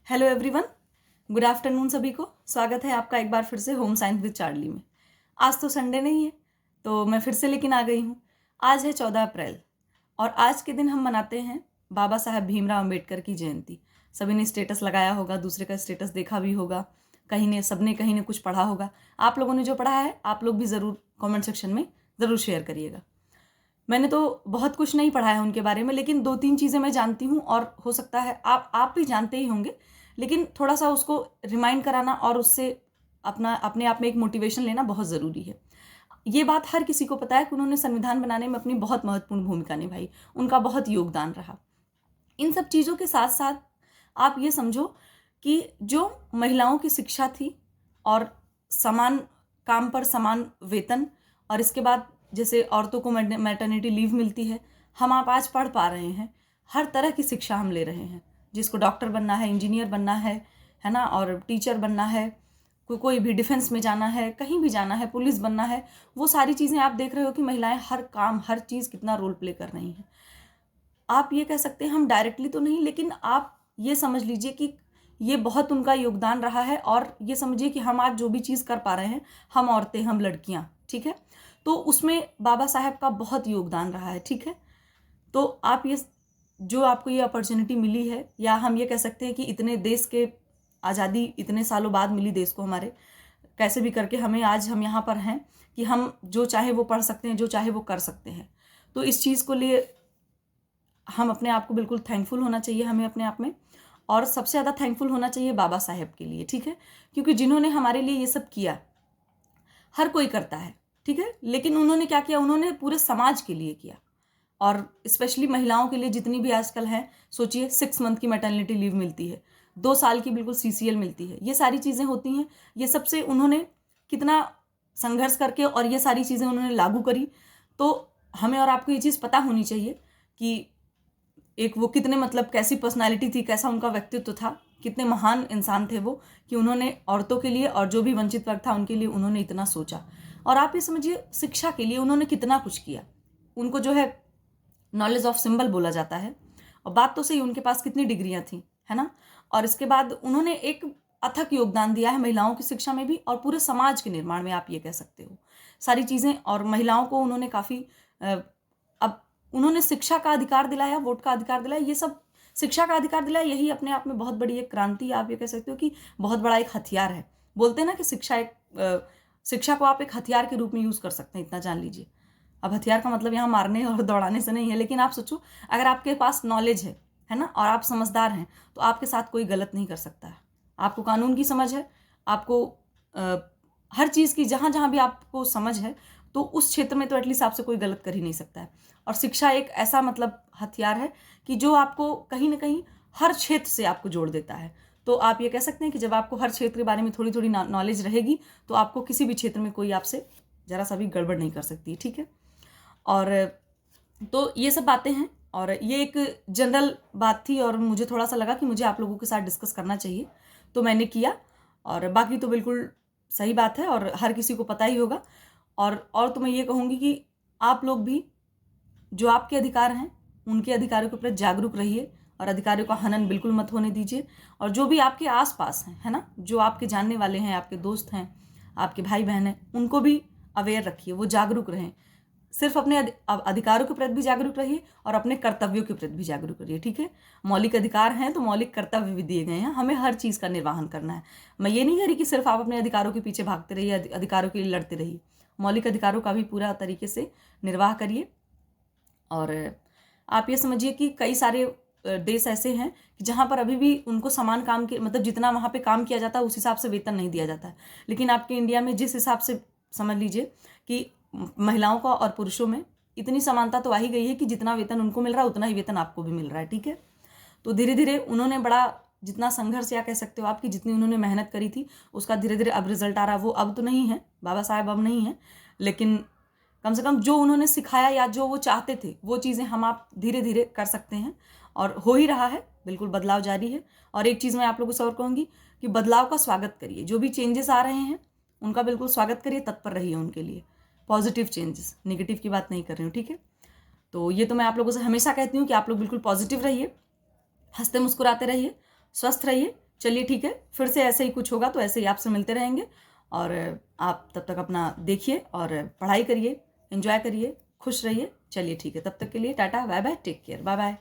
Hello everyone, good afternoon सभी को। स्वागत है आपका एक बार फिर से होम साइंस विद चार्ली में। आज तो संडे नहीं है तो मैं फिर से लेकिन आ गई हूँ। आज है 14 अप्रैल और आज के दिन हम मनाते हैं बाबा साहब भीमराव अंबेडकर की जयंती। सभी ने स्टेटस लगाया होगा, दूसरे का स्टेटस देखा भी होगा, सबने कहीं ने कुछ पढ़ा होगा। आप लोगों ने जो पढ़ा है आप लोग भी ज़रूर कॉमेंट सेक्शन में ज़रूर शेयर करिएगा। मैंने तो बहुत कुछ नहीं पढ़ा है उनके बारे में, लेकिन 2-3 चीज़ें मैं जानती हूँ और हो सकता है आप भी जानते ही होंगे, लेकिन थोड़ा सा उसको रिमाइंड कराना और उससे अपने आप में एक मोटिवेशन लेना बहुत ज़रूरी है। ये बात हर किसी को पता है कि उन्होंने संविधान बनाने में अपनी बहुत महत्वपूर्ण भूमिका निभाई, उनका बहुत योगदान रहा। इन सब चीज़ों के साथ साथ आप ये समझो कि जो महिलाओं की शिक्षा थी और समान काम पर समान वेतन, और इसके बाद जैसे औरतों को मैटरनिटी लीव मिलती है, हम आप आज पढ़ पा रहे हैं, हर तरह की शिक्षा हम ले रहे हैं। जिसको डॉक्टर बनना है, इंजीनियर बनना है ना, और टीचर बनना है, कोई भी डिफेंस में जाना है, कहीं भी जाना है, पुलिस बनना है, वो सारी चीज़ें आप देख रहे हो कि महिलाएं हर काम हर चीज़ कितना रोल प्ले कर रही हैं। आप ये कह सकते हैं, हम डायरेक्टली तो नहीं, लेकिन आप ये समझ लीजिए कि ये बहुत उनका योगदान रहा है। और ये समझिए कि हम आज जो भी चीज़ कर पा रहे हैं, हम औरतें, हम लड़कियां, ठीक है, तो उसमें बाबा साहब का बहुत योगदान रहा है, ठीक है। तो आप ये जो आपको ये अपॉर्चुनिटी मिली है, या हम ये कह सकते हैं कि इतने देश के आज़ादी इतने सालों बाद मिली देश को हमारे, कैसे भी करके हमें आज हम यहाँ पर हैं कि हम जो चाहे वो पढ़ सकते हैं, जो चाहे वो कर सकते हैं। तो इस चीज़ को लिए हम अपने आप को बिल्कुल थैंकफुल होना चाहिए हमें अपने आप में, और सबसे ज़्यादा थैंकफुल होना चाहिए बाबा साहेब के लिए, ठीक है, क्योंकि जिन्होंने हमारे लिए ये सब किया, हर कोई करता है, ठीक है, लेकिन उन्होंने क्या किया, उन्होंने पूरे समाज के लिए किया। और स्पेशली महिलाओं के लिए जितनी भी आजकल हैं, सोचिए 6 मंथ की मैटरनिटी लीव मिलती है, 2 साल की बिल्कुल CCL मिलती है, ये सारी चीज़ें होती हैं। ये सबसे उन्होंने कितना संघर्ष करके और ये सारी चीज़ें उन्होंने लागू करी। तो हमें और आपको ये चीज़ पता होनी चाहिए कि एक वो कितने कैसी पर्सनालिटी थी, कैसा उनका व्यक्तित्व था, कितने महान इंसान थे वो, कि उन्होंने औरतों के लिए और जो भी वंचित वर्ग था उनके लिए उन्होंने इतना सोचा। और आप ये समझिए, शिक्षा के लिए उन्होंने कितना कुछ किया। उनको जो है नॉलेज ऑफ सिंबल बोला जाता है, और बात तो सही, उनके पास कितनी डिग्रियां थी, है ना। और इसके बाद उन्होंने एक अथक योगदान दिया है महिलाओं की शिक्षा में भी और पूरे समाज के निर्माण में, आप ये कह सकते हो सारी चीज़ें। और महिलाओं को उन्होंने काफ़ी अब उन्होंने शिक्षा का अधिकार दिलाया, वोट का अधिकार दिलाया, ये सब शिक्षा का अधिकार दिलाया, यही अपने आप में बहुत बड़ी एक क्रांति, आप ये कह सकते हो कि बहुत बड़ा एक हथियार है। बोलते हैं ना कि शिक्षा को आप एक हथियार के रूप में यूज़ कर सकते हैं, इतना जान लीजिए। अब हथियार का मतलब यहाँ मारने और दौड़ाने से नहीं है, लेकिन आप सोचो, अगर आपके पास नॉलेज है ना, और आप समझदार हैं, तो आपके साथ कोई गलत नहीं कर सकता है। आपको कानून की समझ है, आपको हर चीज़ की जहाँ जहाँ भी आपको समझ है, तो उस क्षेत्र में तो एटलीस्ट आपसे कोई गलत कर ही नहीं सकता है। और शिक्षा एक ऐसा हथियार है कि जो आपको कहीं ना कहीं हर क्षेत्र से आपको जोड़ देता है। तो आप ये कह सकते हैं कि जब आपको हर क्षेत्र के बारे में थोड़ी थोड़ी नॉलेज रहेगी, तो आपको किसी भी क्षेत्र में कोई आपसे ज़रा सा भी गड़बड़ नहीं कर सकती, ठीक है। और तो ये सब बातें हैं, और ये एक जनरल बात थी, और मुझे थोड़ा सा लगा कि मुझे आप लोगों के साथ डिस्कस करना चाहिए, तो मैंने किया। और बाकी तो बिल्कुल सही बात है और हर किसी को पता ही होगा। और तो मैं ये कहूँगी कि आप लोग भी जो आपके अधिकार हैं, उनके अधिकारों के प्रति जागरूक रहिए, और अधिकारों का हनन बिल्कुल मत होने दीजिए। और जो भी आपके आसपास हैं, है ना, जो आपके जानने वाले हैं, आपके दोस्त हैं, आपके भाई बहन हैं, उनको भी अवेयर रखिए, वो जागरूक रहें। सिर्फ अपने अधिकारों के प्रति भी जागरूक रहिए और अपने कर्तव्यों के प्रति भी जागरूक रहिए, ठीक है। मौलिक अधिकार हैं तो मौलिक कर्तव्य भी दिए गए हैं, हमें हर चीज़ का निर्वहन करना है। मैं ये नहीं कह रही कि सिर्फ आप अपने अधिकारों के पीछे भागते रहिए, अधिकारों के लिए लड़ते रहिए। मौलिक अधिकारों का भी पूरा तरीके से निर्वाह करिए। और आप ये समझिए कि कई सारे देश ऐसे हैं कि जहाँ पर अभी भी उनको समान काम के जितना वहाँ पे काम किया जाता है उस हिसाब से वेतन नहीं दिया जाता है। लेकिन आपके इंडिया में जिस हिसाब से समझ लीजिए कि महिलाओं का और पुरुषों में इतनी समानता तो आ ही गई है कि जितना वेतन उनको मिल रहा है उतना ही वेतन आपको भी मिल रहा है, ठीक है। तो धीरे धीरे उन्होंने बड़ा जितना संघर्ष, या कह सकते हो आपकी जितनी उन्होंने मेहनत करी थी, उसका धीरे धीरे अब रिजल्ट आ रहा है। वो अब तो नहीं है, बाबा साहब अब नहीं है, लेकिन कम से कम जो उन्होंने सिखाया या जो वो चाहते थे, वो चीज़ें हम आप धीरे धीरे कर सकते हैं, और हो ही रहा है, बिल्कुल बदलाव जारी है। और एक चीज़ मैं आप लोगों से और कहूँगी कि बदलाव का स्वागत करिए, जो भी चेंजेस आ रहे हैं उनका बिल्कुल स्वागत करिए, तत्पर रहिए उनके लिए। पॉजिटिव चेंजेस, नेगेटिव की बात नहीं कर रही हूँ, ठीक है। तो ये तो मैं आप लोगों से हमेशा कहती हूँ कि आप लोग बिल्कुल पॉजिटिव रहिए, हंसते मुस्कुराते रहिए, स्वस्थ रहिए, चलिए ठीक है, फिर से ऐसे ही कुछ होगा तो ऐसे ही आपसे मिलते रहेंगे। और आप तब तक अपना देखिए और पढ़ाई करिए, एंजॉय करिए, खुश रहिए। चलिए ठीक है, तब तक के लिए tata bye bye, take care, bye bye.